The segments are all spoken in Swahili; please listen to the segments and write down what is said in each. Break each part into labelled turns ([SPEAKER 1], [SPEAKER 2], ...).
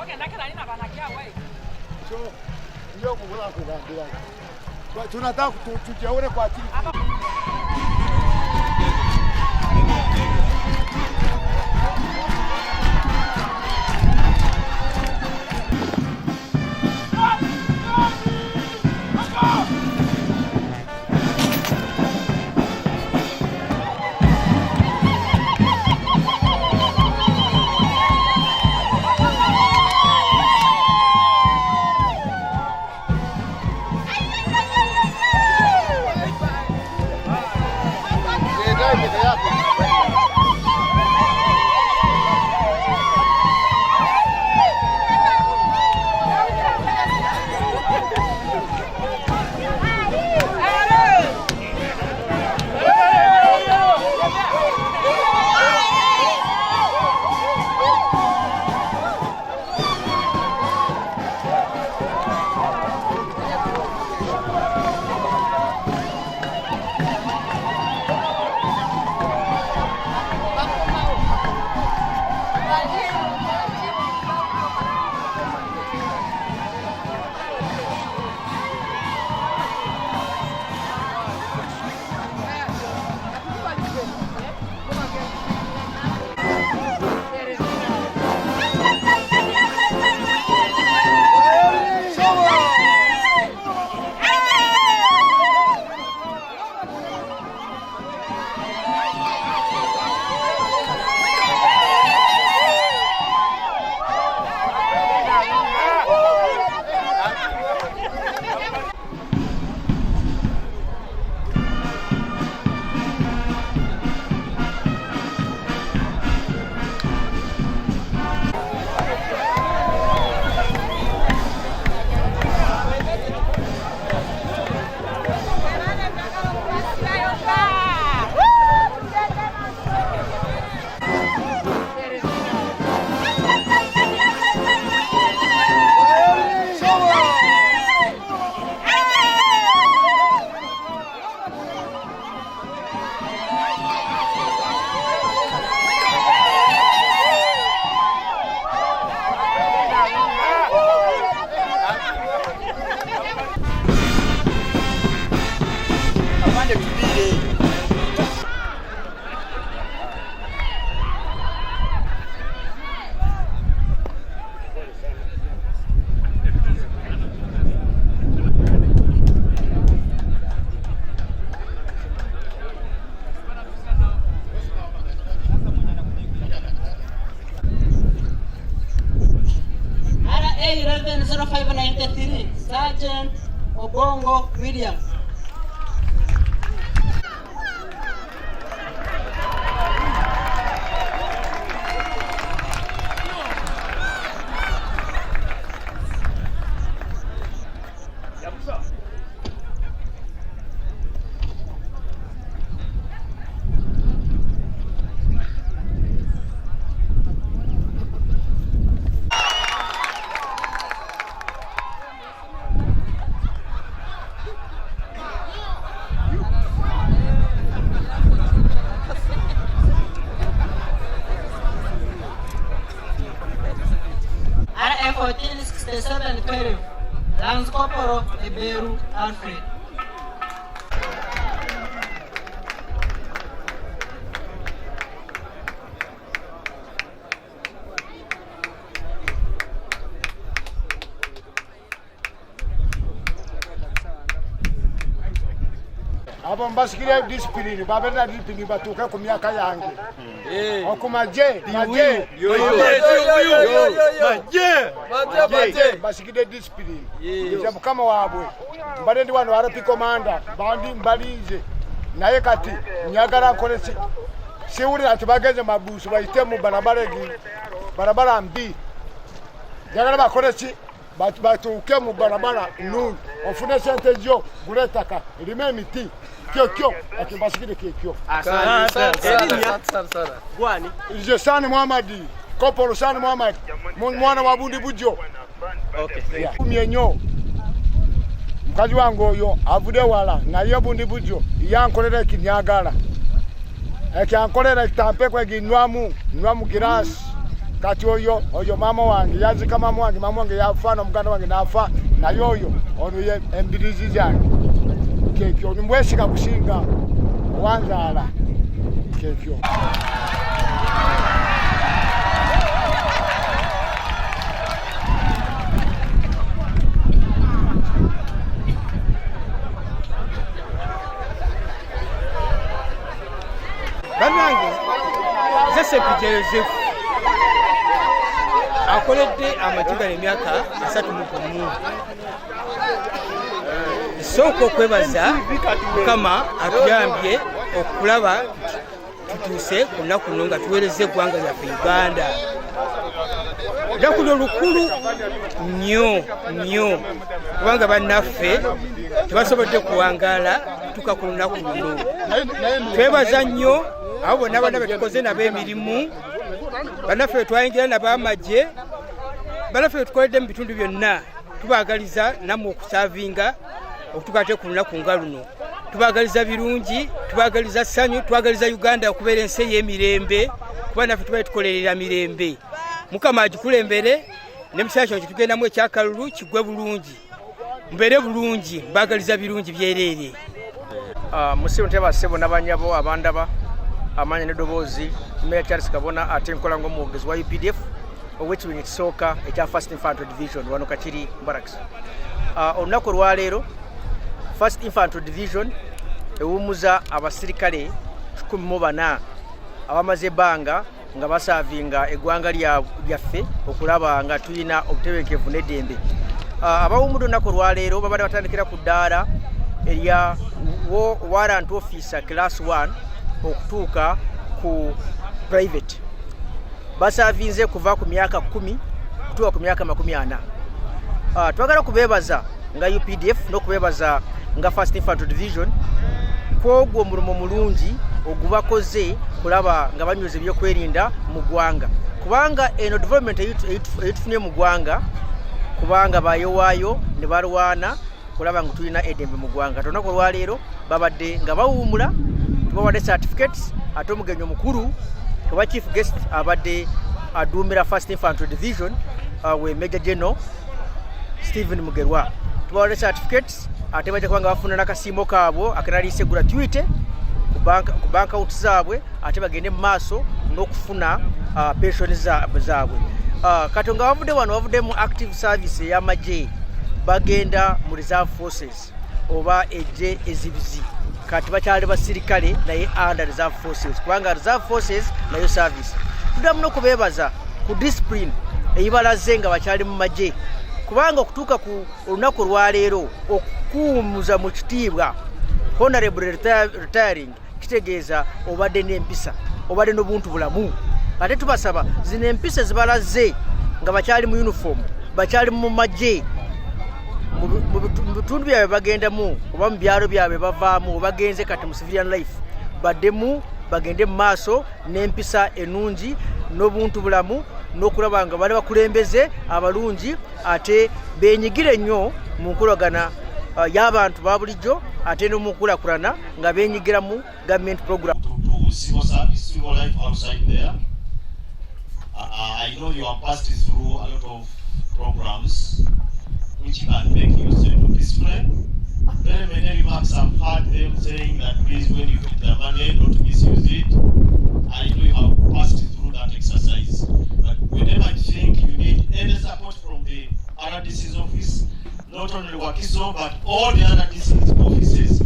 [SPEAKER 1] Okay, nakala nina banakia wewe.
[SPEAKER 2] So, ndio kugula kugandira. Tunataka tujaone kwa chini.
[SPEAKER 3] RA 0593, Sergeant Obongo William. RA 1467 Peru, Lance Corporal Eberu Alfred.
[SPEAKER 2] Abo mbasikiria discipline babenda discipline batuka ku myaka yange okumaje maje basikide discipline jabu kama wabwe mbale ndi wano arapi komanda bandi mbalize naye kati nyagara nkolesi siuri ati bageze mabusu bayitemu barabara mbi nyagara bakolesi batuke mu barabara nunu ofune sente jo guletaka irime emiti kyo ati basikide kyo
[SPEAKER 4] Sana.
[SPEAKER 2] Gwani ije Sani Muhammad Kopolo Sani Muhammad mwana wa Bundi Bujo.
[SPEAKER 4] Okay.
[SPEAKER 2] Kumyenyo mkazi wangu oyo avude wala na yo Bundi Bujo yankolera kinyagala ankolera tampe kwa ginwamu girasi kati oyo mama wange yazika mama wange yafa na muganda wange nafa na yoyo ono ye embirizi zange kekyo nimbwesika kusinga wanzala kekyo
[SPEAKER 1] banange Joseph Joseph akoledde amatigala emyaka 31 soko kwebaza kama atuyambye okulaba tutuse kunaku nga tuwereze gwanga lyaffe Uganda lukulo lukulu nnyo kubanga bannaffe tebasobodde kuwangala tuka ku lunaku luno twebaza nnyo abo bonna bana betukoze nabo emirimu bannaffe betwayingira nabo amagye bannaffe betukoledde mu bitundu byonna tubagaliza nammwe okusavinga okutukate ku lunaku nga luno tubagaliza birungi tubagaliza ssanyu tubagaliza Uganda okubeera ensi ey'emirembe kuba naffe tubaye tukolerera mirembe Mukama agikulembere ne mukyala kino kitugendamu ekyakalulu kigwe bulungi mbeere bulungi mbagaliza birungi byereere
[SPEAKER 4] musiru nteba sebo n'abanyabo abandaba amanya n'eddoboozi Mayor Charles Kabona ate nkola ng'omwogezi wa UPDF ow'ekibiina ekisooka ekya First Infantry Division wano Kakiri Barracks. Olunaku olwaleero First Infantry Division ewummuza abasirikale 14 abamaze ebbanga nga basavinga eggwanga lyaffe okulaba nga tulina obutebenkevu n'eddembe. Abawummudde olunaku olwaleero babadde batandikira ku ddaala erya warrant officer class 1 okutuuka ku private. Basavinze kuva ku myaka 10 kutuuka ku myaka 40. Twagala kubeebaza nga UPDF n'okubeebaza nga First Infantry Division kwogwo omulimu mulungi ogubakoze kulaba nga banyuza ebyokwerinda mu ggwanga kubanga eno development eyitufunye mu ggwanga kubanga bayowaayo ne balwana kulaba nga tulina eddembe mu ggwanga. Olunaku olwaleero babadde nga bawuumula tubawadde certificates ate omugenyi omukulu oba chief guest abadde aduumira First Infantry Division we Major General Stephen Mugerwa tubawadde certificates ate bajja kubanga bafuna n'akasimbo kaabwe akanaliise gratuite ku bank account zaabwe ate bagende mu maaso n'okufuna pension zaabwe. Katonga bavudde wano bavudde mu active service ey'amagye bagenda mu reserve forces oba ejje ezibizi kati bakyali basirikale naye under reserve forces kubanga reserve forces nayo service. Tuddamu n'okubeebaza ku discipline eyibalaze nga bakyali mu magye kubanga okutuuka ku olunaku olwaleero okukuumuza mu kitiibwa honorable retiring kitegeeza obadde n'empisa obadde n'obuntu bulamu. Ate tubasaba zino empisa zibalaze nga bakyali mu uniform bakyali mu magye mu bitundu byabwe bagendamu oba mu byalo byabwe bavaamu bagenze kati mu civilian life baddemu bagende mu maaso n'empisa ennungi n'obuntu bulamu n'okulaba nga bali bakulembeze abalungi ate beenyigire nnyo mu nkolagana y'abantu ba bulijjo ate n'omukulaakulana nga beenyigira mu government program.
[SPEAKER 5] Civil service, civil life outside there. I know you have passed through a lot of programs which can make you self-discipline. Very many remarks I've heard them saying that please when you get the money don't misuse it. I know you have passed through that exercise. But whenever you think you need any support from the RDC's office, not only Wakiso but all the other DC's offices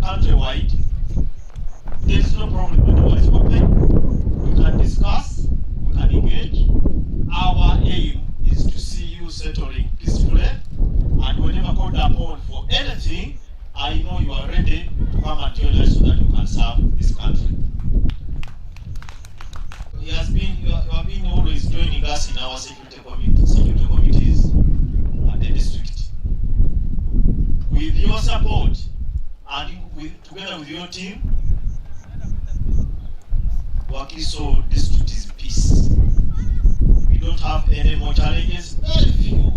[SPEAKER 5] countrywide, there is no problem. The door is open. We can discuss, we can engage. Our aim is to see you settling peacefully, and whenever called upon for anything, I know you are ready to come and join us so that you can serve this country. You have been always joining us in our security committees at the district. With your support and together with your team, Wakiso district is peace. We don't have any more challenges. Very few,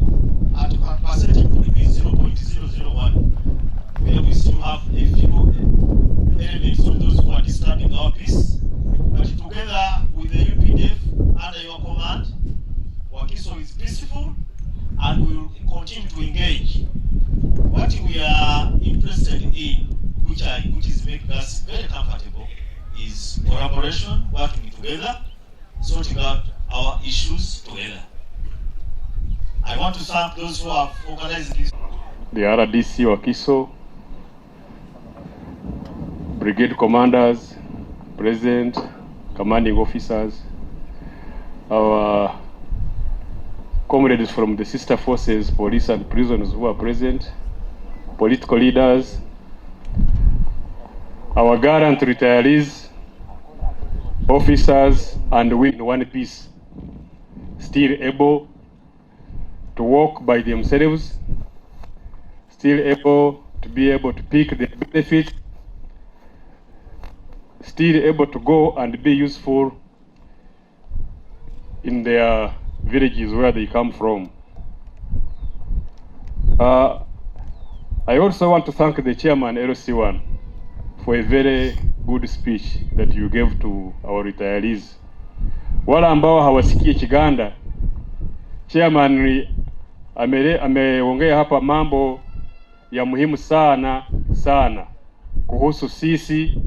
[SPEAKER 5] at a percentage could be 0.001, where we still have a few elements of those who are disturbing our peace. But together with the UPDF under your command, continue to engage. What we are interested in, which is making us very comfortable, is collaboration, working together, sorting out our issues together. I want to thank those who have organized this.
[SPEAKER 6] The RDC Wakiso, brigade commanders, president, commanding officers, our comrades from the sister forces, police and prisoners who are present, political leaders, our gallant retirees, officers, and we in one piece, still able to walk by themselves, still able to pick the benefit, still able to go and be useful in their villages where they come from. I also want to thank the chairman, LC1, for a very good speech that you gave to our retirees. Wala ambao hawasikie Kiganda, chairman ameongea hapa mambo ya muhimu sana sana kuhusu sisi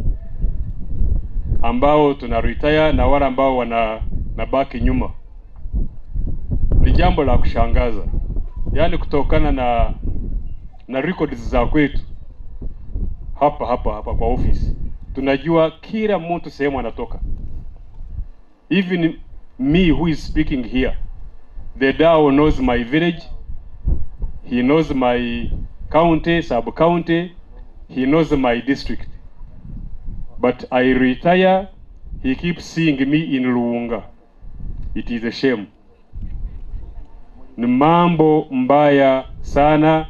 [SPEAKER 6] ambao tuna retire na wala ambao nabaki nyuma. Ni jambo la kushangaza, yaani kutokana na records za kwetu hapa kwa office, tunajua kila mtu sehemu anatoka. Even me who is speaking here, the DAO knows my village, he knows my county, sub-county, he knows my district. But I retire, he keeps seeing me in Luunga. It is a shame. Ni mambo mbaya sana.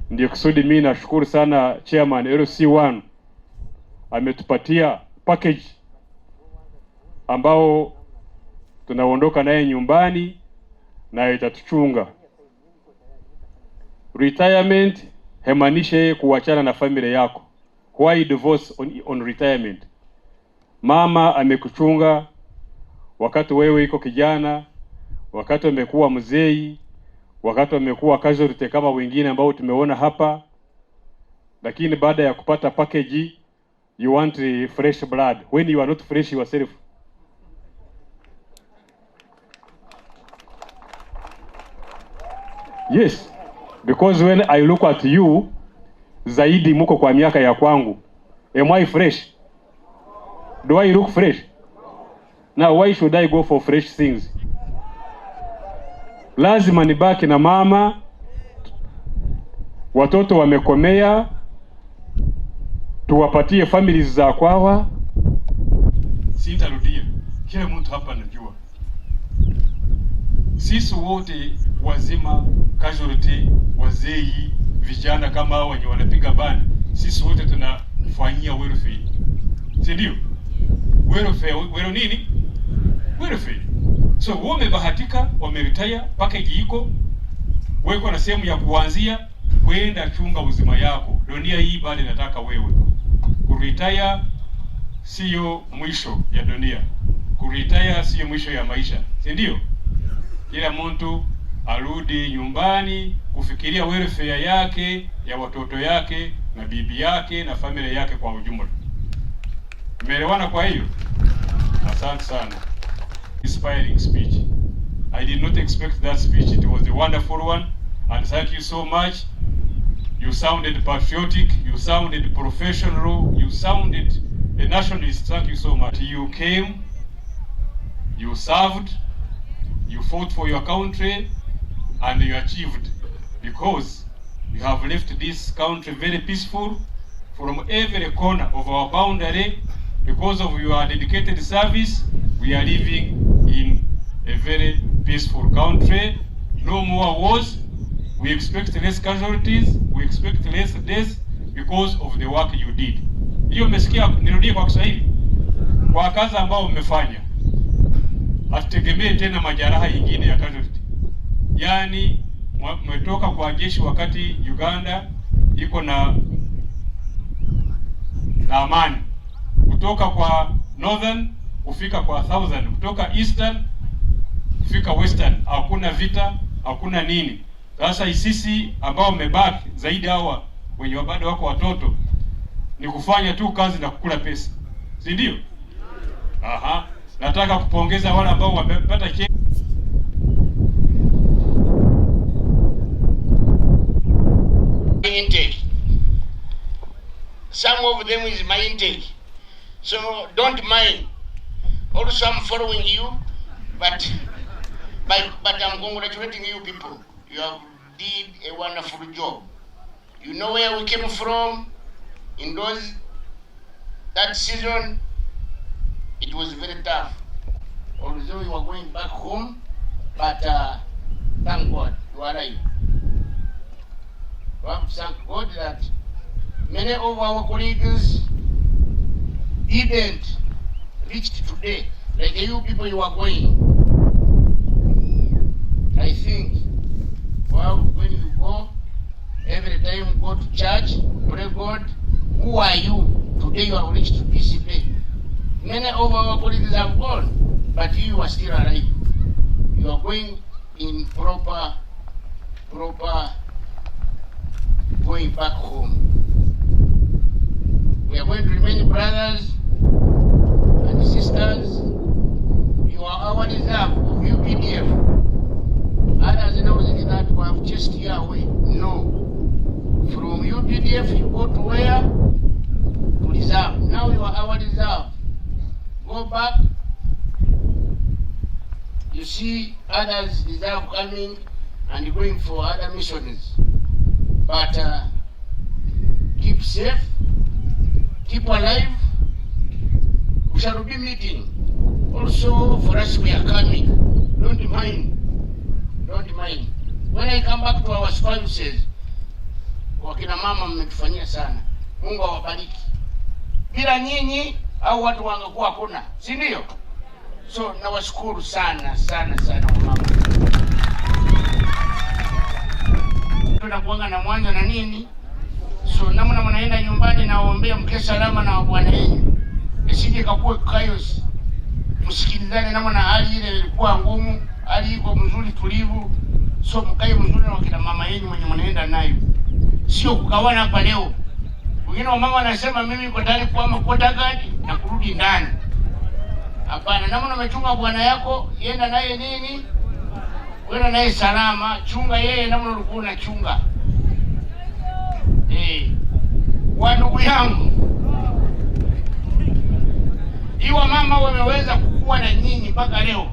[SPEAKER 6] Ndio kusudi mimi nashukuru sana chairman LC1 ametupatia package ambao tunaondoka naye nyumbani na itatuchunga. Retirement hemaanishe kuachana na familia yako. Why divorce on retirement? Mama amekuchunga wakati wewe iko kijana, wakati umekuwa mzee, wakati umekuwa casualty kama wengine ambao tumeona hapa, lakini baada ya kupata package you want fresh blood when you are not fresh yourself. Yes, because when I look at you, zaidi muko kwa miaka ya kwangu, am I fresh? Do I look fresh? Now why should I go for fresh things? Lazima nibaki na mama, watoto wamekomea, tuwapatie families za kwawa. Sitarudia, kila mtu hapa anajua. Sisi wote wazima, casualty, wazee, vijana kama hao wenye wanapiga bani, sisi wote tunafanyia welfare. Si ndio? Welfare nini? Welfare. So wamebahatika, wameretire, package iko, wewe na sehemu ya kuanzia, kwenda chunga uzima yako. Dunia hii bado inataka wewe. Kuretire sio mwisho ya dunia. Kuretire sio mwisho ya maisha. Si ndio? Kila mtu arudi nyumbani kufikiria welfare yake, ya watoto yake, na bibi yake, na familia yake kwa ujumla. Umeelewana kwa hiyo? Asante sana. Inspiring speech. I did not expect that speech. It was a wonderful one, and thank you so much. You sounded patriotic, you sounded professional, you sounded a nationalist. Thank you so much. You came, you served, you fought for your country, and you achieved, because you have left this country very peaceful from every corner of our boundary. Because of your dedicated service, we are living in a very peaceful country. No more wars. We expect less casualties. We expect less deaths because of the work you did. Hiyo umesikia, nirudie kwa Kiswahili. Kwa kazi ambao umefanya, hatutegemee tena majeraha yingine ya casualty. Yaani umetoka kwa jeshi wakati Uganda iko na amani. Kutoka kwa northern kufika kwa southern, kutoka eastern kufika western, hakuna vita, hakuna nini. Sasa sisi ambao wamebaki zaidi hawa wenye bado wako watoto ni kufanya tu kazi na kukula pesa. Si ndio? Aha. Nataka kupongeza wale ambao wamepata cheti.
[SPEAKER 7] Intake. Some of them is my intake. So don't mind. Also I'm following you, but I'm congratulating you people. You have did a wonderful job. You know where we came from in that season. It was very tough. Although you were going back home, but thank God you are alive. We have to thank God that many of our colleagues didn't reach today. Like you people, you are going. I think, well, when you go, every time go to church, pray God, who are you? Today you are reached to this day. Many of our colleagues have gone, but you are still alive. You are going in proper going back home. We are going to remain brothers and sisters. You are our reserve of UPDF. Others now think that we have just here away. No. From UPDF you go to where? To reserve. Now you are our reserve. Go back. You see others reserve coming and going for other missions. But keep safe, keep alive. We shall be meeting. Also for us we are coming. Don't mind. When I come back to our spouses, wakina mama mmetufanyia sana. Mungu awabariki. Bila nyinyi au watu wangekuwa hakuna, si ndio? So nawashukuru sana mama. Tunakuanga na mwanzo na nini? So namna mnaenda nyumbani na waombea mke salama na bwana yenu. Isije kakue chaos. Msikilizane namna hali ile ilikuwa ngumu, hali iko mzuri tulivu. So mkae mzuri na wakina mama yenu mwenye mnaenda nayo. Sio kukawana hapa leo. Wengine wa mama wanasema mimi niko tayari kuama kota gadi na kurudi ndani. Hapana, namna umechunga bwana yako, yenda naye nini? Wenda naye salama, chunga yeye namna ulikuwa unachunga. Wandugu yangu, iwa mama wameweza kukua na nyinyi mpaka leo.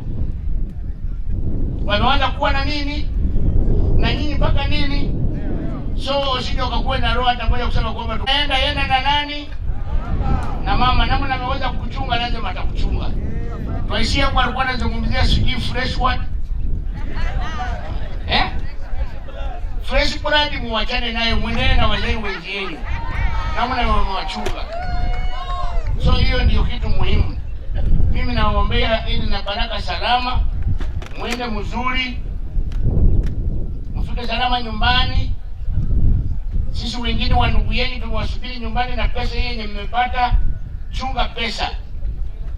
[SPEAKER 7] Wameweza kuwa na nini? Na nyinyi mpaka nini? So usije ukakuwa na roho hata moja kusema kwamba yenda na nani? Na mama namna ameweza kukuchunga lazima atakuchunga. Tuishie kwa alikuwa anazungumzia sijui fresh what? Fresh brand muachane naye mwenyewe na wazee wengine. Namna wamewachunga. So hiyo ndio kitu muhimu. Mimi nawaombea ili na baraka salama, mwende mzuri, mfike salama nyumbani. Sisi wengine wa ndugu yenu tumewasubiri nyumbani na pesa yenye mmepata. Chunga pesa.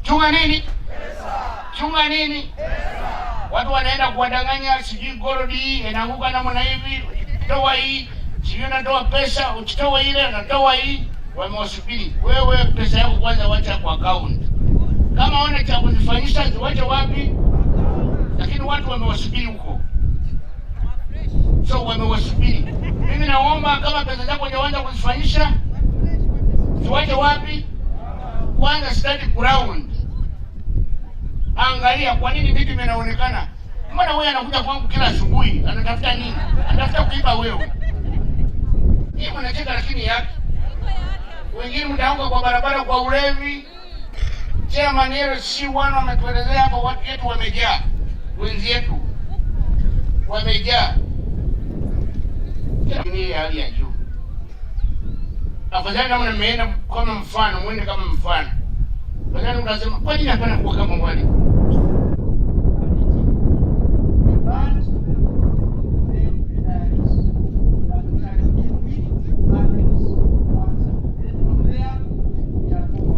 [SPEAKER 7] Chunga nini? Pesa. Chunga nini? Pesa. Watu wanaenda kuwadanganya sijui gold hii inaanguka namna hivi, toa hii, sijui natoa pesa, uchitoa ile natoa hii, wamewasubiri. Wewe pesa yako kwanza wacha kwa account. Kama una cha kuzifanyisha ziwache wapi? Lakini watu wamewasubiri huko. So wamewasubiri. Mimi naomba kama pesa zako hujaanza kuzifanyisha ziwache wapi? Kwanza study ground. Angalia kwa nini vitu vinaonekana. Mbona wewe anakuja kwangu kila asubuhi, anatafuta nini? Anatafuta kuiba wewe. Yeye anacheka lakini yake. Wengine mtaanguka kwa barabara kwa ulevi. Chairman yeye si wana wametuelezea hapo watu wetu wamejaa. Wenzi wetu wamejaa. Ni hali ya juu. Afadhali kama mmeenda kama mfano, mwende kama mfano. Badala mnasema kwa nini hapana kuwa kama mwalimu?